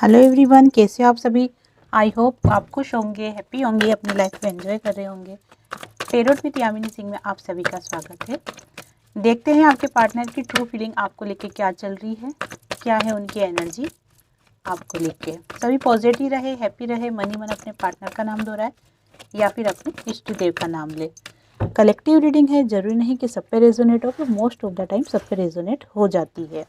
Hello everyone, कैसे हो आप सभी। आई होप आप खुश होंगे, हैप्पी होंगे, अपनी लाइफ में एंजॉय कर रहे होंगे। पेरोट विद यामिनी सिंह में आप सभी का स्वागत है। देखते हैं आपके पार्टनर की ट्रू फीलिंग आपको लेके क्या चल रही है, क्या है उनकी एनर्जी आपको लेके। सभी पॉजिटिव रहे, हैप्पी रहे, मनी मन अपने पार्टनर का नाम दोहराए या फिर अपने इष्ट देव का नाम ले। कलेक्टिव रीडिंग है, जरूरी नहीं कि सब पे रेजोनेट हो, पर मोस्ट ऑफ द टाइम सब पे रेजोनेट हो जाती है।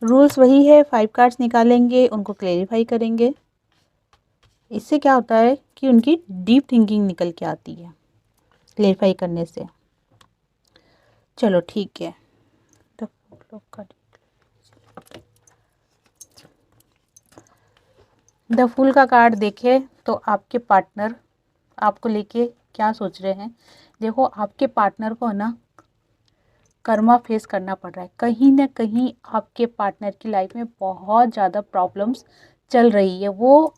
रूल्स वही है, 5 कार्ड्स निकालेंगे, उनको क्लेरिफाई करेंगे। इससे क्या होता है कि उनकी डीप थिंकिंग निकल के आती है क्लेरिफाई करने से। चलो ठीक है। द फूल का कार्ड देखे तो आपके पार्टनर आपको लेके क्या सोच रहे हैं। देखो, आपके पार्टनर को ना कर्मा फेस करना पड़ रहा है। कहीं ना कहीं आपके पार्टनर की लाइफ में बहुत ज़्यादा प्रॉब्लम्स चल रही है। वो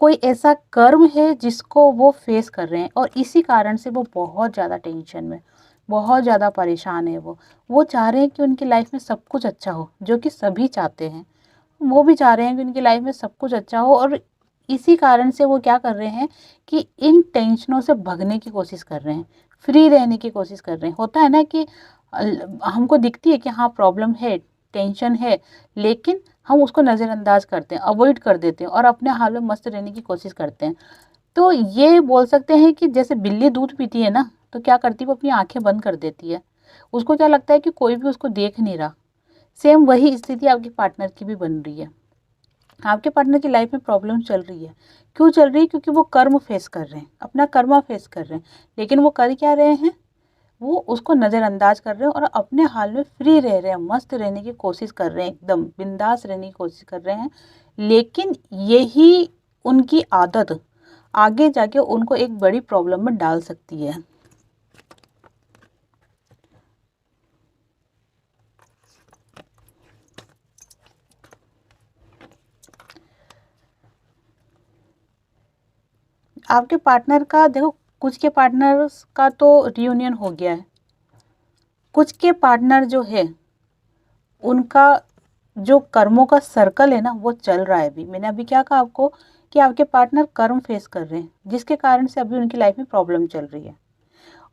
कोई ऐसा कर्म है जिसको वो फेस कर रहे हैं और इसी कारण से वो बहुत ज़्यादा टेंशन में, बहुत ज़्यादा परेशान है। वो चाह रहे हैं कि उनकी लाइफ में सब कुछ अच्छा हो, जो कि सभी चाहते हैं। वो भी चाह रहे हैं कि उनकी लाइफ में सब कुछ अच्छा हो और इसी कारण से वो क्या कर रहे हैं कि इन टेंशनों से भगने की कोशिश कर रहे हैं, फ्री रहने की कोशिश कर रहे हैं। होता है ना कि हमको दिखती है कि हाँ प्रॉब्लम है, टेंशन है, लेकिन हम उसको नज़रअंदाज करते हैं, अवॉइड कर देते हैं और अपने हाल में मस्त रहने की कोशिश करते हैं। तो ये बोल सकते हैं कि जैसे बिल्ली दूध पीती है ना, तो क्या करती है, वो अपनी आंखें बंद कर देती है। उसको क्या लगता है कि कोई भी उसको देख नहीं रहा। सेम वही स्थिति आपके पार्टनर की भी बन रही है। आपके पार्टनर की लाइफ में प्रॉब्लम चल रही है। क्यों चल रही है? क्योंकि वो कर्म फेस कर रहे हैं, अपना कर्मा फेस कर रहे हैं। लेकिन वो कर क्या रहे हैं, वो उसको नज़रअंदाज कर रहे हैं और अपने हाल में फ्री रह रहे हैं, मस्त रहने की कोशिश कर रहे हैं, एकदम बिंदास रहने की कोशिश कर रहे हैं। लेकिन यही उनकी आदत आगे जाके उनको एक बड़ी प्रॉब्लम में डाल सकती है। आपके पार्टनर का देखो, कुछ के पार्टनर्स का तो रियूनियन हो गया है। कुछ के पार्टनर जो है उनका जो कर्मों का सर्कल है ना, वो चल रहा है अभी। मैंने अभी क्या कहा आपको कि आपके पार्टनर कर्म फेस कर रहे हैं, जिसके कारण से अभी उनकी लाइफ में प्रॉब्लम चल रही है।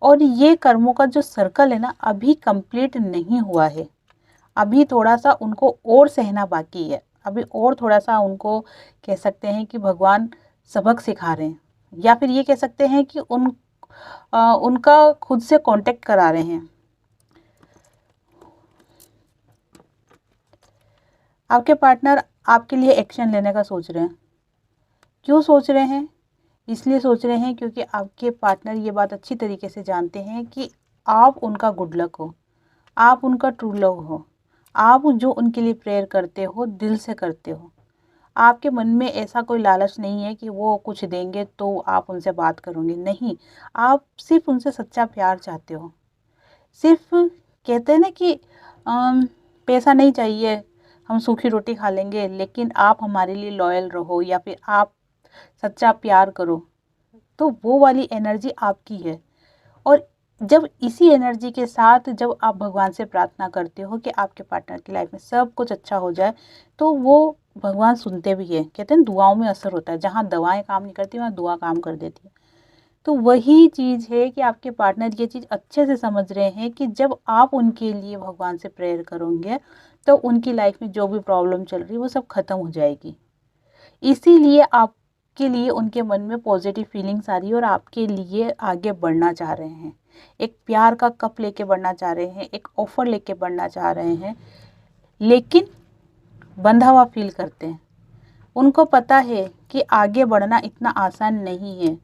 और ये कर्मों का जो सर्कल है ना, अभी कंप्लीट नहीं हुआ है। अभी थोड़ा सा उनको और सहना बाकी है। अभी और थोड़ा सा उनको कह सकते हैं कि भगवान सबक सिखा रहे हैं, या फिर ये कह सकते हैं कि उनका खुद से कांटेक्ट करा रहे हैं। आपके पार्टनर आपके लिए एक्शन लेने का सोच रहे हैं। क्यों सोच रहे हैं? इसलिए सोच रहे हैं क्योंकि आपके पार्टनर ये बात अच्छी तरीके से जानते हैं कि आप उनका गुड लक हो, आप उनका ट्रू लव हो, आप जो उनके लिए प्रेयर करते हो दिल से करते हो। आपके मन में ऐसा कोई लालच नहीं है कि वो कुछ देंगे तो आप उनसे बात करोगे, नहीं। आप सिर्फ उनसे सच्चा प्यार चाहते हो। सिर्फ कहते हैं ना कि पैसा नहीं चाहिए, हम सूखी रोटी खा लेंगे, लेकिन आप हमारे लिए लॉयल रहो या फिर आप सच्चा प्यार करो। तो वो वाली एनर्जी आपकी है। और जब इसी एनर्जी के साथ जब आप भगवान से प्रार्थना करते हो कि आपके पार्टनर की लाइफ में सब कुछ अच्छा हो जाए, तो वो भगवान सुनते भी है। कहते हैं दुआओं में असर होता है, जहाँ दवाएं काम नहीं करती वहाँ दुआ काम कर देती है। तो वही चीज़ है कि आपके पार्टनर ये चीज़ अच्छे से समझ रहे हैं कि जब आप उनके लिए भगवान से प्रेयर करोगे तो उनकी लाइफ में जो भी प्रॉब्लम चल रही है वो सब खत्म हो जाएगी। इसीलिए आपके लिए उनके मन में पॉजिटिव फीलिंग्स आ रही है और आपके लिए आगे बढ़ना चाह रहे हैं। एक प्यार का कप लेके बढ़ना चाह रहे हैं, एक ऑफर लेके बढ़ना चाह रहे हैं, लेकिन बंधा हुआ फील करते हैं। उनको पता है कि आगे बढ़ना इतना आसान नहीं है।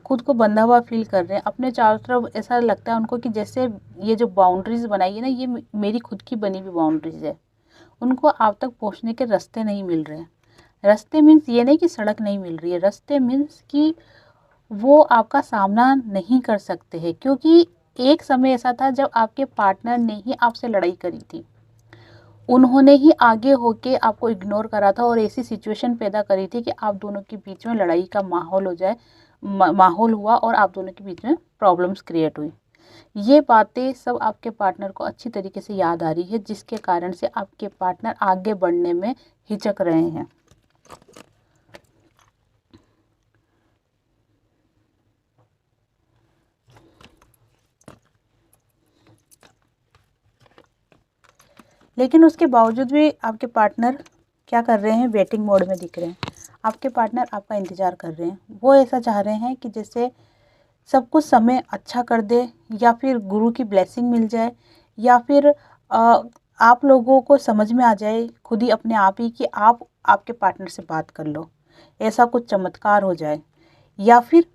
खुद को बंधा हुआ फील कर रहे हैं। अपने चारों तरफ ऐसा लगता है उनको कि जैसे ये जो बाउंड्रीज बनाई है ना, ये मेरी खुद की बनी हुई बाउंड्रीज है। उनको आप तक पहुंचने के रास्ते नहीं मिल रहे हैं। रास्ते मीन्स ये नहीं कि सड़क नहीं मिल रही है, रास्ते मीन्स कि वो आपका सामना नहीं कर सकते हैं। क्योंकि एक समय ऐसा था जब आपके पार्टनर ने ही आपसे लड़ाई करी थी। उन्होंने ही आगे होके आपको इग्नोर करा था और ऐसी सिचुएशन पैदा करी थी कि आप दोनों के बीच में लड़ाई का माहौल हो जाए, माहौल हुआ और आप दोनों के बीच में प्रॉब्लम्स क्रिएट हुई। ये बातें सब आपके पार्टनर को अच्छी तरीके से याद आ रही है, जिसके कारण से आपके पार्टनर आगे बढ़ने में हिचक रहे हैं। लेकिन उसके बावजूद भी आपके पार्टनर क्या कर रहे हैं, वेटिंग मोड में दिख रहे हैं। आपके पार्टनर आपका इंतज़ार कर रहे हैं। वो ऐसा चाह रहे हैं कि जैसे सब कुछ समय अच्छा कर दे, या फिर गुरु की ब्लेसिंग मिल जाए, या फिर आप लोगों को समझ में आ जाए खुद ही अपने आप ही कि आप आपके पार्टनर से बात कर लो, ऐसा कुछ चमत्कार हो जाए, या फिर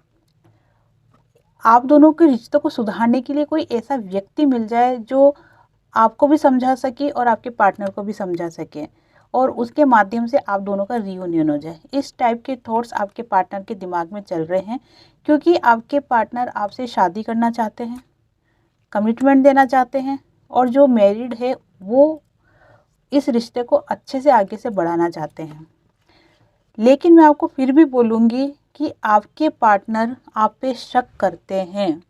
आप दोनों के रिश्तों को सुधारने के लिए कोई ऐसा व्यक्ति मिल जाए जो आपको भी समझा सके और आपके पार्टनर को भी समझा सके, और उसके माध्यम से आप दोनों का रियूनियन हो जाए। इस टाइप के थॉट्स आपके पार्टनर के दिमाग में चल रहे हैं, क्योंकि आपके पार्टनर आपसे शादी करना चाहते हैं, कमिटमेंट देना चाहते हैं, और जो मैरिड है वो इस रिश्ते को अच्छे से आगे से बढ़ाना चाहते हैं। लेकिन मैं आपको फिर भी बोलूँगी कि आपके पार्टनर आप पे शक करते हैं।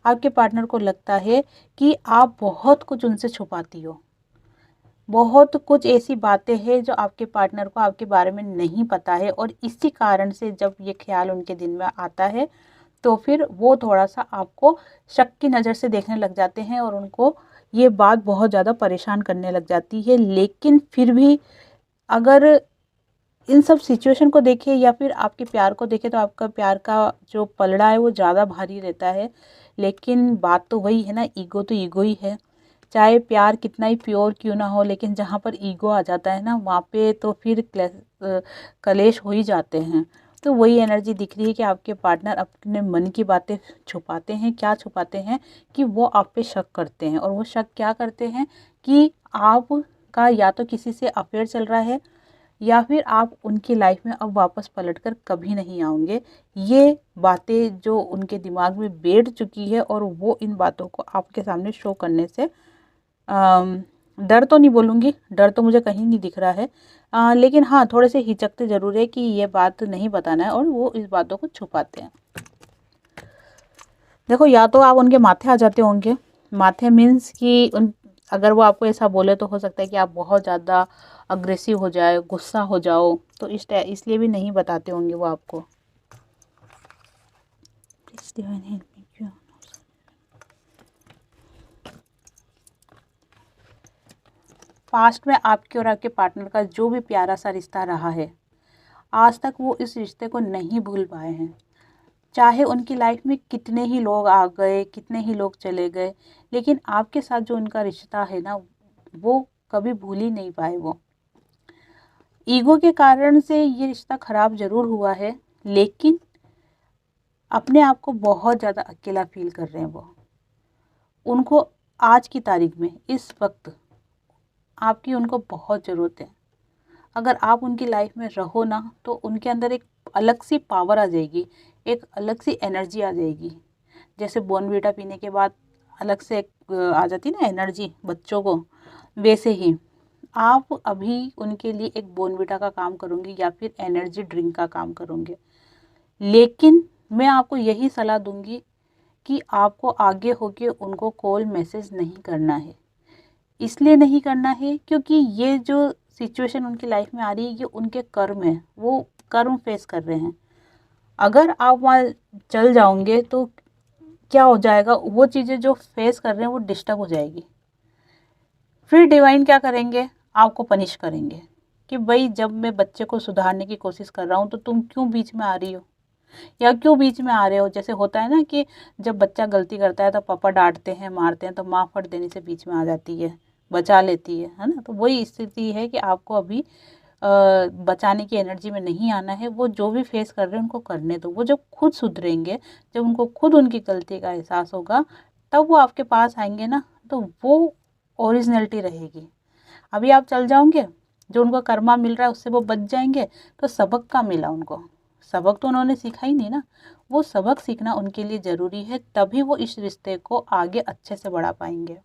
आपके पार्टनर को लगता है कि आप बहुत कुछ उनसे छुपाती हो, बहुत कुछ ऐसी बातें हैं जो आपके पार्टनर को आपके बारे में नहीं पता है, और इसी कारण से जब ये ख्याल उनके दिल में आता है तो फिर वो थोड़ा सा आपको शक की नज़र से देखने लग जाते हैं, और उनको ये बात बहुत ज़्यादा परेशान करने लग जाती है। लेकिन फिर भी अगर इन सब सिचुएशन को देखें या फिर आपके प्यार को देखें तो आपका प्यार का जो पलड़ा है वो ज़्यादा भारी रहता है। लेकिन बात तो वही है ना, ईगो तो ईगो ही है। चाहे प्यार कितना ही प्योर क्यों ना हो, लेकिन जहाँ पर ईगो आ जाता है ना, वहाँ पे तो फिर कलेश हो ही जाते हैं। तो वही एनर्जी दिख रही है कि आपके पार्टनर अपने मन की बातें छुपाते हैं। क्या छुपाते हैं कि वो आप पे शक करते हैं, और वो शक क्या करते हैं कि आपका या तो किसी से अफेयर चल रहा है, या फिर आप उनकी लाइफ में अब वापस पलटकर कभी नहीं आओगे। ये बातें जो उनके दिमाग में बैठ चुकी है, और वो इन बातों को आपके सामने शो करने से डर तो नहीं बोलूँगी, डर तो मुझे कहीं नहीं दिख रहा है, लेकिन हाँ थोड़े से हिचकते ज़रूर है कि ये बात नहीं बताना है, और वो इस बातों को छुपाते हैं। देखो, या तो आप उनके माथे आ जाते होंगे। माथे मीन्स कि अगर वो आपको ऐसा बोले तो हो सकता है कि आप बहुत ज़्यादा अग्रेसिव हो जाए, गुस्सा हो जाओ, तो इसलिए भी नहीं बताते होंगे वो आपको। पास्ट में आपके और आपके पार्टनर का जो भी प्यारा सा रिश्ता रहा है, आज तक वो इस रिश्ते को नहीं भूल पाए हैं। चाहे उनकी लाइफ में कितने ही लोग आ गए, कितने ही लोग चले गए, लेकिन आपके साथ जो उनका रिश्ता है ना, वो कभी भूल ही नहीं पाए। वो ईगो के कारण से ये रिश्ता ख़राब ज़रूर हुआ है, लेकिन अपने आप को बहुत ज़्यादा अकेला फील कर रहे हैं वो। उनको आज की तारीख में, इस वक्त आपकी उनको बहुत ज़रूरत है। अगर आप उनकी लाइफ में रहो ना, तो उनके अंदर एक अलग सी पावर आ जाएगी, एक अलग सी एनर्जी आ जाएगी। जैसे बॉर्नवीटा पीने के बाद अलग से एक आ जाती ना एनर्जी बच्चों को, वैसे ही आप अभी उनके लिए एक बॉर्नवीटा का काम करूँगी या फिर एनर्जी ड्रिंक का काम करूँगी। लेकिन मैं आपको यही सलाह दूंगी कि आपको आगे होके उनको कॉल मैसेज नहीं करना है। इसलिए नहीं करना है क्योंकि ये जो सिचुएशन उनकी लाइफ में आ रही है, ये उनके कर्म है, वो कर्म फेस कर रहे हैं। अगर आप वहाँ चल जाओगे तो क्या हो जाएगा, वो चीज़ें जो फेस कर रहे हैं वो डिस्टर्ब हो जाएगी। फिर डिवाइन क्या करेंगे, आपको पनिश करेंगे कि भाई जब मैं बच्चे को सुधारने की कोशिश कर रहा हूँ तो तुम क्यों बीच में आ रही हो, या क्यों बीच में आ रहे हो। जैसे होता है ना कि जब बच्चा गलती करता है तो पापा डांटते हैं, मारते हैं, तो माँ फट देने से बीच में आ जाती है, बचा लेती है ना। तो वही स्थिति है कि आपको अभी बचाने की एनर्जी में नहीं आना है। वो जो भी फेस कर रहे हैं उनको करने दो। वो जब खुद सुधरेंगे, जब उनको खुद उनकी गलती का एहसास होगा, तब वो आपके पास आएंगे ना, तो वो ओरिजिनलिटी रहेगी। अभी आप चल जाओगे, जो उनको कर्मा मिल रहा है उससे वो बच जाएंगे, तो सबक का मिला उनको, सबक तो उन्होंने सीखा ही नहीं ना। वो सबक सीखना उनके लिए ज़रूरी है, तभी वो इस रिश्ते को आगे अच्छे से बढ़ा पाएंगे।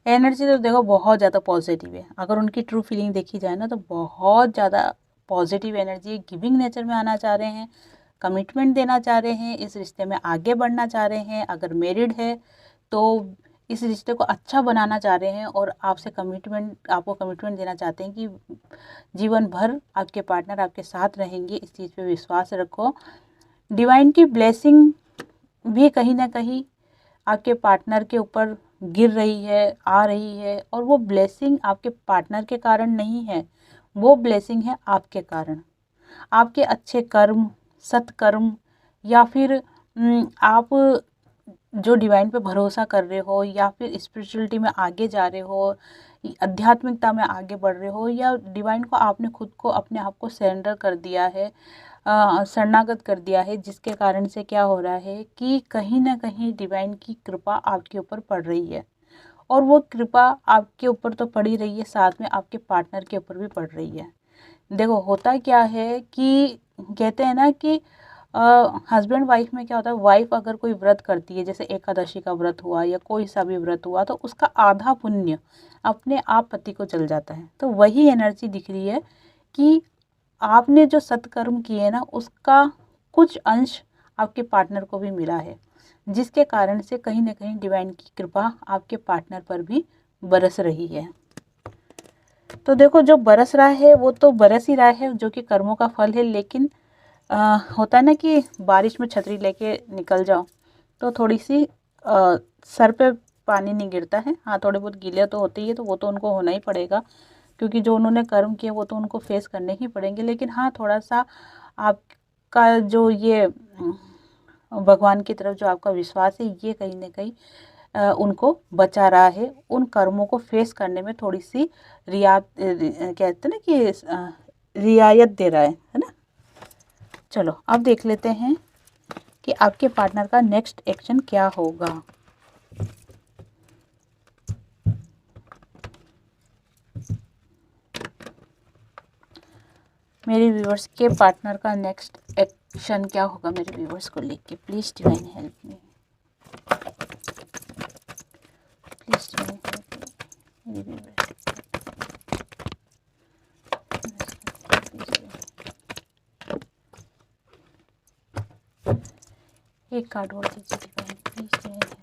एनर्जी तो देखो बहुत ज़्यादा पॉजिटिव है। अगर उनकी ट्रू फीलिंग देखी जाए ना तो बहुत ज़्यादा पॉजिटिव एनर्जी है। गिविंग नेचर में आना चाह रहे हैं, कमिटमेंट देना चाह रहे हैं, इस रिश्ते में आगे बढ़ना चाह रहे हैं। अगर मैरिड है तो इस रिश्ते को अच्छा बनाना चाह रहे हैं और आपको कमिटमेंट देना चाहते हैं कि जीवन भर आपके पार्टनर आपके साथ रहेंगे। इस चीज़ पे विश्वास रखो। डिवाइन की ब्लेसिंग भी कहीं ना कहीं आपके पार्टनर के ऊपर गिर रही है, आ रही है, और वो ब्लेसिंग आपके पार्टनर के कारण नहीं है, वो ब्लेसिंग है आपके कारण। आपके अच्छे कर्म, सत्कर्म, या फिर आप जो डिवाइन पे भरोसा कर रहे हो, या फिर स्पिरिचुअलिटी में आगे जा रहे हो, आध्यात्मिकता में आगे बढ़ रहे हो, या डिवाइन को आपने खुद को अपने आप को सरेंडर कर दिया है, शरणागत कर दिया है, जिसके कारण से क्या हो रहा है कि कहीं ना कहीं डिवाइन की कृपा आपके ऊपर पड़ रही है। और वो कृपा आपके ऊपर तो पड़ ही रही है, साथ में आपके पार्टनर के ऊपर भी पड़ रही है। देखो होता क्या है कि कहते हैं ना कि हस्बैंड वाइफ में क्या होता है, वाइफ अगर कोई व्रत करती है, जैसे एकादशी का व्रत हुआ या कोई सा भी व्रत हुआ, तो उसका आधा पुण्य अपने आप पति को चल जाता है। तो वही एनर्जी दिख रही है कि आपने जो सत्कर्म किए ना, उसका कुछ अंश आपके पार्टनर को भी मिला है, जिसके कारण से कहीं ना कहीं डिवाइन की कृपा आपके पार्टनर पर भी बरस रही है। तो देखो जो बरस रहा है वो तो बरस ही रहा है, जो कि कर्मों का फल है। लेकिन होता है ना कि बारिश में छतरी लेके निकल जाओ तो थोड़ी सी सर पे पानी नहीं गिरता है। हाँ, थोड़े बहुत गीले तो होते ही है, तो वो तो उनको होना ही पड़ेगा, क्योंकि जो उन्होंने कर्म किए वो तो उनको फेस करने ही पड़ेंगे। लेकिन हाँ, थोड़ा सा आपका जो ये भगवान की तरफ जो आपका विश्वास है, ये कहीं ना कहीं उनको बचा रहा है, उन कर्मों को फेस करने में थोड़ी सी कहते हैं ना कि रियायत दे रहा है ना। चलो अब देख लेते हैं कि आपके पार्टनर का नेक्स्ट एक्शन क्या होगा। मेरे व्यूअर्स के पार्टनर का नेक्स्ट एक्शन क्या होगा मेरे व्यूअर्स को लेके। Please divine help me, please divine help me मेरे व्यूअर्स। एक कार्ड और दीजिए डिवाइन, प्लीज़ डिवाइन हेल्प।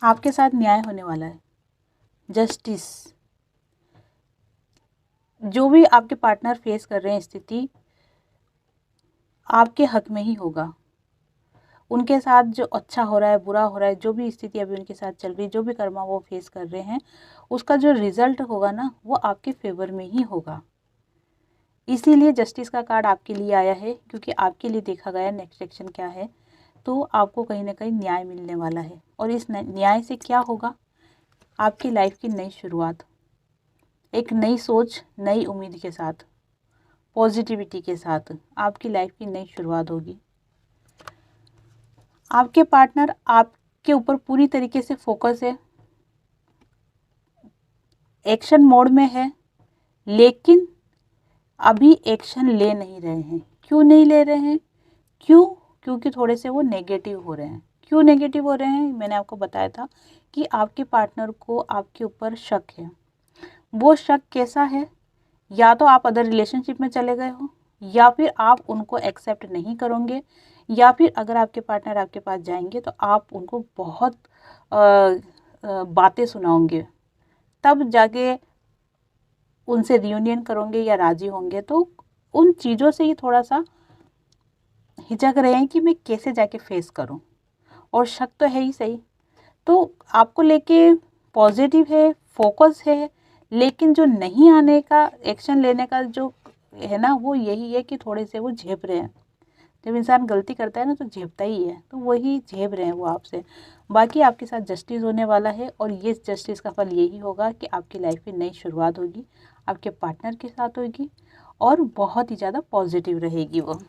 आपके साथ न्याय होने वाला है, जस्टिस। जो भी आपके पार्टनर फेस कर रहे हैं स्थिति, आपके हक में ही होगा। उनके साथ जो अच्छा हो रहा है, बुरा हो रहा है, जो भी स्थिति अभी उनके साथ चल रही है, जो भी कर्मा वो फेस कर रहे हैं, उसका जो रिजल्ट होगा ना, वो आपके फेवर में ही होगा। इसीलिए जस्टिस का कार्ड आपके लिए आया है, क्योंकि आपके लिए देखा गया नेक्स्ट एक्शन क्या है। तो आपको कहीं ना कहीं न्याय मिलने वाला है, और इस न्याय से क्या होगा, आपकी लाइफ की नई शुरुआत, एक नई सोच, नई उम्मीद के साथ, पॉजिटिविटी के साथ आपकी लाइफ की नई शुरुआत होगी। आपके पार्टनर आपके ऊपर पूरी तरीके से फोकस है, एक्शन मोड में है, लेकिन अभी एक्शन ले नहीं रहे हैं। क्यों नहीं ले रहे हैं? क्योंकि थोड़े से वो नेगेटिव हो रहे हैं। क्यों नेगेटिव हो रहे हैं? मैंने आपको बताया था कि आपके पार्टनर को आपके ऊपर शक है। वो शक कैसा है? या तो आप अदर रिलेशनशिप में चले गए हो, या फिर आप उनको एक्सेप्ट नहीं करोगे, या फिर अगर आपके पार्टनर आपके पास जाएंगे तो आप उनको बहुत बातें सुनाओगे, तब जाके उनसे रियूनियन करोगे या राजी होंगे। तो उन चीज़ों से ही थोड़ा सा हिचक रहे हैं कि मैं कैसे जाके फेस करूं, और शक तो है ही सही। तो आपको लेके पॉजिटिव है, फोकस है, लेकिन जो नहीं आने का, एक्शन लेने का जो है ना, वो यही है कि थोड़े से वो झेप रहे हैं। जब इंसान गलती करता है ना तो झेपता ही है, तो वही झेप रहे हैं वो आपसे। बाकी आपके साथ जस्टिस होने वाला है, और ये जस्टिस का फल यही होगा कि आपकी लाइफ में नई शुरुआत होगी, आपके पार्टनर के साथ होगी, और बहुत ही ज़्यादा पॉजिटिव रहेगी वो।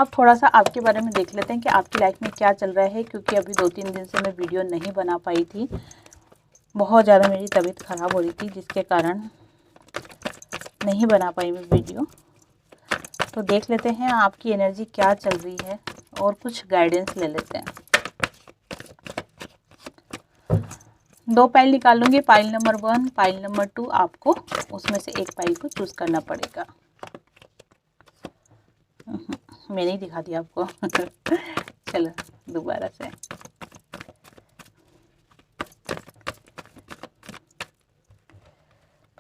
अब थोड़ा सा आपके बारे में देख लेते हैं कि आपकी लाइफ में क्या चल रहा है, क्योंकि अभी 2-3 दिन से मैं वीडियो नहीं बना पाई थी। बहुत ज़्यादा मेरी तबीयत ख़राब हो रही थी, जिसके कारण नहीं बना पाई मैं वीडियो। तो देख लेते हैं आपकी एनर्जी क्या चल रही है और कुछ गाइडेंस ले लेते हैं। 2 पाइल निकालूंगी, पाइल नंबर 1, पाइल नंबर 2। आपको उसमें से एक पाइल को चूज़ करना पड़ेगा। मैंने ही दिखा दिया आपको। चलो दोबारा से।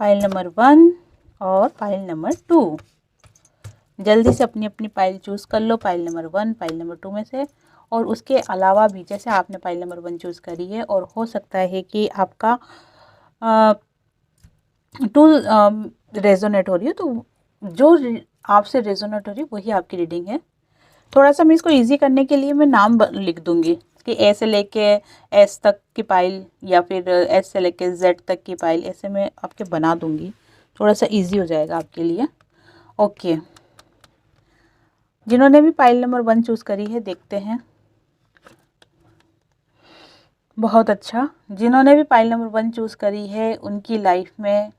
पाइल नंबर 1 और पाइल नंबर 2। जल्दी से अपनी अपनी पाइल चूज़ कर लो, पाइल नंबर 1, पाइल नंबर 2 में से। और उसके अलावा भी जैसे आपने पाइल नंबर 1 चूज़ करी है और हो सकता है कि आपका 2 रेजोनेट हो रही है, तो जो आपसे रेजोनेट हो रही है वही आपकी रीडिंग है। थोड़ा सा मैं इसको इजी करने के लिए मैं नाम लिख दूंगी कि ए से लेके एस तक की पाइल या फिर एस से लेके जेड तक की पाइल, ऐसे मैं आपके बना दूंगी, थोड़ा सा इजी हो जाएगा आपके लिए। ओके, जिन्होंने भी पाइल नंबर 1 चूज़ करी है देखते हैं। बहुत अच्छा, जिन्होंने भी पाइल नंबर 1 चूज़ करी है उनकी लाइफ में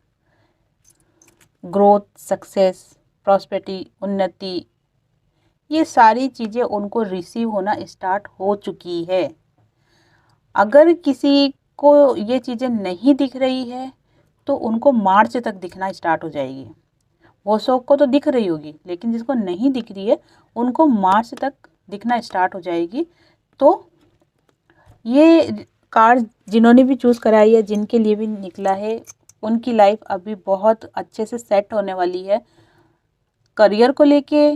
ग्रोथ, सक्सेस, प्रॉस्पेरिटी, उन्नति, ये सारी चीज़ें उनको रिसीव होना स्टार्ट हो चुकी है। अगर किसी को ये चीज़ें नहीं दिख रही है तो उनको मार्च तक दिखना स्टार्ट हो जाएगी। वो शौक को तो दिख रही होगी, लेकिन जिसको नहीं दिख रही है उनको मार्च तक दिखना स्टार्ट हो जाएगी। तो ये कार्ड जिन्होंने भी चूज़ कराई है, जिनके लिए भी निकला है, उनकी लाइफ अभी बहुत अच्छे से सेट होने वाली है, करियर को लेके,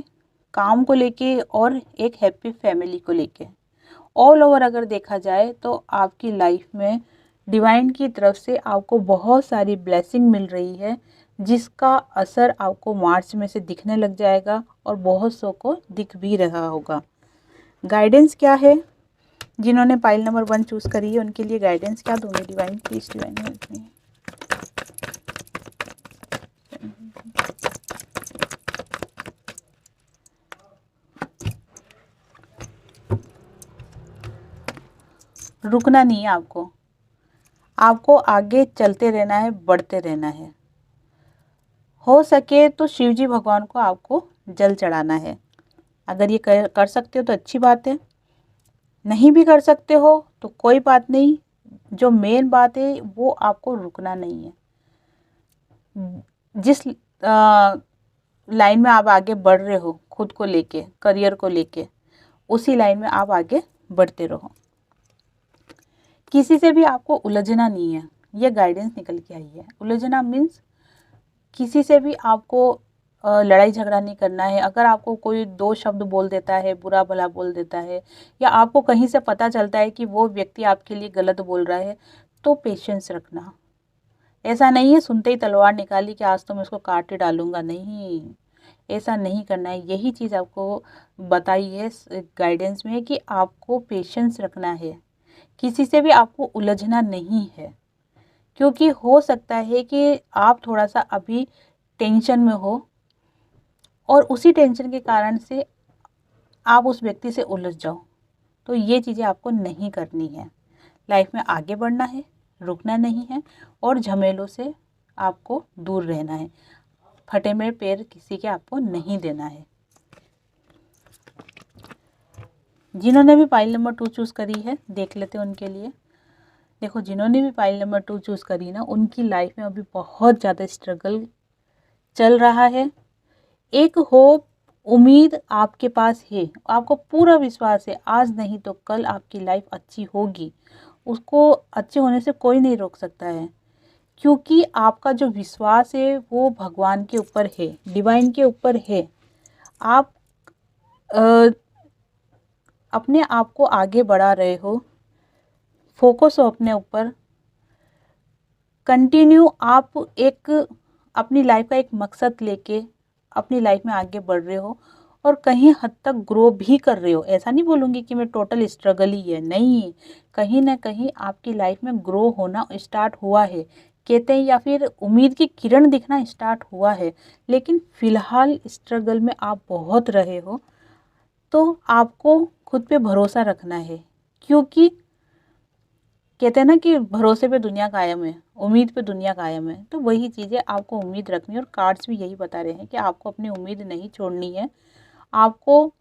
काम को लेके और एक हैप्पी फैमिली को लेके। ऑल ओवर अगर देखा जाए तो आपकी लाइफ में डिवाइन की तरफ से आपको बहुत सारी ब्लेसिंग मिल रही है, जिसका असर आपको मार्च में से दिखने लग जाएगा और बहुत सौ को दिख भी रहा होगा। गाइडेंस क्या है, जिन्होंने पाइल नंबर 1 चूज़ करी है उनके लिए गाइडेंस क्या दूंगी divine? Please divine help me. रुकना नहीं है आपको, आपको आगे चलते रहना है, बढ़ते रहना है। हो सके तो शिव जी भगवान को आपको जल चढ़ाना है। अगर ये कर सकते हो तो अच्छी बात है, नहीं भी कर सकते हो तो कोई बात नहीं। जो मेन बात है वो आपको रुकना नहीं है। जिस लाइन में आप आगे बढ़ रहे हो, खुद को लेके, करियर को लेके, उसी लाइन में आप आगे बढ़ते रहो। किसी से भी आपको उलझना नहीं है, ये गाइडेंस निकल के आई है। उलझना मीन्स किसी से भी आपको लड़ाई झगड़ा नहीं करना है। अगर आपको कोई 2 शब्द बोल देता है, बुरा भला बोल देता है, या आपको कहीं से पता चलता है कि वो व्यक्ति आपके लिए गलत बोल रहा है, तो पेशेंस रखना। ऐसा नहीं है सुनते ही तलवार निकाली कि आज तो मैं उसको काट ही डालूंगा, नहीं, ऐसा नहीं करना है। यही चीज़ आपको बताई है गाइडेंस में कि आपको पेशेंस रखना है, किसी से भी आपको उलझना नहीं है। क्योंकि हो सकता है कि आप थोड़ा सा अभी टेंशन में हो और उसी टेंशन के कारण से आप उस व्यक्ति से उलझ जाओ। तो ये चीज़ें आपको नहीं करनी है। लाइफ में आगे बढ़ना है, रुकना नहीं है और झमेलों से आपको दूर रहना है। फटे में पैर किसी के आपको नहीं देना है। जिन्होंने भी पाइल नंबर 2 चूज़ करी है देख लेते हैं उनके लिए। देखो, जिन्होंने भी पाइल नंबर 2 चूज़ करी ना, उनकी लाइफ में अभी बहुत ज़्यादा स्ट्रगल चल रहा है। एक होप, उम्मीद आपके पास है, आपको पूरा विश्वास है आज नहीं तो कल आपकी लाइफ अच्छी होगी। उसको अच्छे होने से कोई नहीं रोक सकता है, क्योंकि आपका जो विश्वास है वो भगवान के ऊपर है, डिवाइन के ऊपर है। आप अपने आप को आगे बढ़ा रहे हो, फोकस हो अपने ऊपर, कंटिन्यू आप एक अपनी लाइफ का एक मकसद लेके अपनी लाइफ में आगे बढ़ रहे हो और कहीं हद तक ग्रो भी कर रहे हो। ऐसा नहीं बोलूँगी कि मैं टोटल स्ट्रगल ही है, नहीं, कहीं ना कहीं आपकी लाइफ में ग्रो होना स्टार्ट हुआ है, कहते हैं, या फिर उम्मीद की किरण दिखना स्टार्ट हुआ है। लेकिन फ़िलहाल स्ट्रगल में आप बहुत रहे हो। दोस्तों आपको खुद पे भरोसा रखना है, क्योंकि कहते हैं ना कि भरोसे पे दुनिया कायम है, उम्मीद पे दुनिया कायम है। तो वही चीज़ें आपको उम्मीद रखनी है और कार्ड्स भी यही बता रहे हैं कि आपको अपनी उम्मीद नहीं छोड़नी है, आपको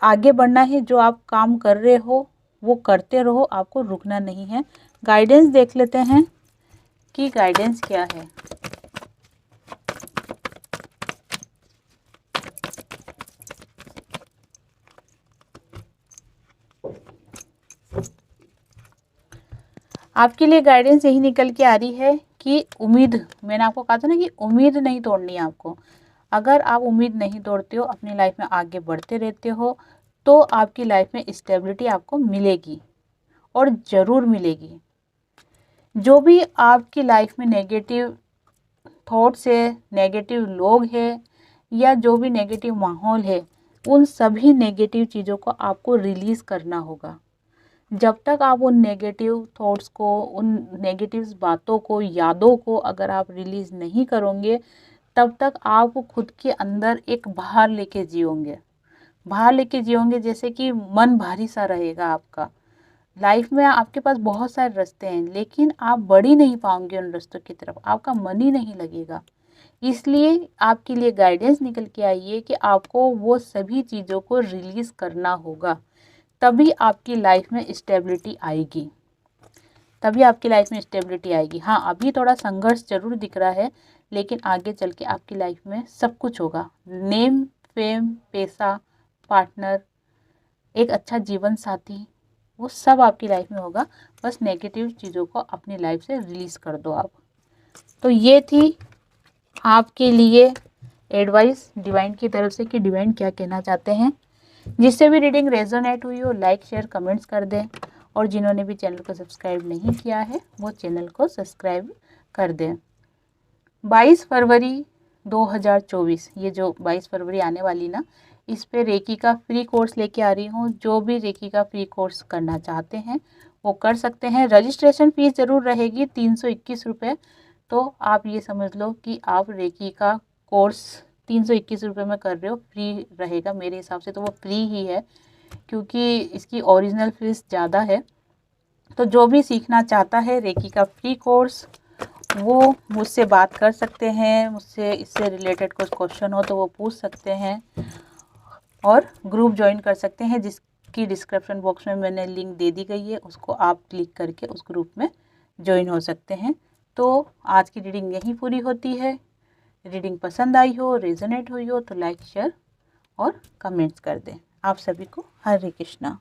आगे बढ़ना है। जो आप काम कर रहे हो वो करते रहो, आपको रुकना नहीं है। गाइडेंस देख लेते हैं कि गाइडेंस क्या है। आपके लिए गाइडेंस यही निकल के आ रही है कि उम्मीद, मैंने आपको कहा था ना कि उम्मीद नहीं तोड़नी है आपको। अगर आप उम्मीद नहीं तोड़ते हो, अपनी लाइफ में आगे बढ़ते रहते हो, तो आपकी लाइफ में स्टेबिलिटी आपको मिलेगी और ज़रूर मिलेगी। जो भी आपकी लाइफ में नेगेटिव थॉट्स है, नेगेटिव लोग हैं, या जो भी नेगेटिव माहौल है, उन सभी नेगेटिव चीज़ों को आपको रिलीज़ करना होगा। जब तक आप उन नेगेटिव थॉट्स को, उन नेगेटिव बातों को, यादों को अगर आप रिलीज़ नहीं करोगे, तब तक आप खुद के अंदर एक भार लेके जियोगे, जैसे कि मन भारी सा रहेगा आपका। लाइफ में आपके पास बहुत सारे रास्ते हैं, लेकिन आप बढ़ ही नहीं पाओगे उन रास्तों की तरफ, आपका मन ही नहीं लगेगा। इसलिए आपके लिए गाइडेंस निकल के आई है कि आपको वो सभी चीज़ों को रिलीज़ करना होगा, तभी आपकी लाइफ में स्टेबिलिटी आएगी, हाँ, अभी थोड़ा संघर्ष जरूर दिख रहा है, लेकिन आगे चल के आपकी लाइफ में सब कुछ होगा। नेम, फेम, पैसा, पार्टनर, एक अच्छा जीवन साथी, वो सब आपकी लाइफ में होगा। बस नेगेटिव चीज़ों को अपनी लाइफ से रिलीज़ कर दो आप। तो ये थी आपके लिए एडवाइस डिवाइन की तरफ से कि डिवाइन क्या कहना चाहते हैं। जिससे भी रीडिंग रेजोनेट हुई हो, लाइक, शेयर, कमेंट्स कर दें, और जिन्होंने भी चैनल को सब्सक्राइब नहीं किया है वो चैनल को सब्सक्राइब कर दें। 22 फरवरी 2024, ये जो 22 फरवरी आने वाली ना, इस पे रेकी का फ्री कोर्स लेके आ रही हूँ। जो भी रेकी का फ्री कोर्स करना चाहते हैं वो कर सकते हैं। रजिस्ट्रेशन फ़ीस ज़रूर रहेगी 321 रुपये। तो आप ये समझ लो कि आप रेकी का कोर्स 321 रुपये में कर रहे हो, फ्री रहेगा। मेरे हिसाब से तो वो फ्री ही है, क्योंकि इसकी ओरिजिनल फ़ीस ज़्यादा है। तो जो भी सीखना चाहता है रेकी का फ्री कोर्स, वो मुझसे बात कर सकते हैं, मुझसे इससे रिलेटेड कुछ क्वेश्चन हो तो वो पूछ सकते हैं, और ग्रुप ज्वाइन कर सकते हैं, जिसकी डिस्क्रिप्शन बॉक्स में मैंने लिंक दे दी गई है, उसको आप क्लिक करके उस ग्रुप में ज्वाइन हो सकते हैं। तो आज की रीडिंग यहीं पूरी होती है। रीडिंग पसंद आई हो, रेजोनेट हुई हो तो लाइक, शेयर और कमेंट्स कर दें। आप सभी को हरे कृष्णा।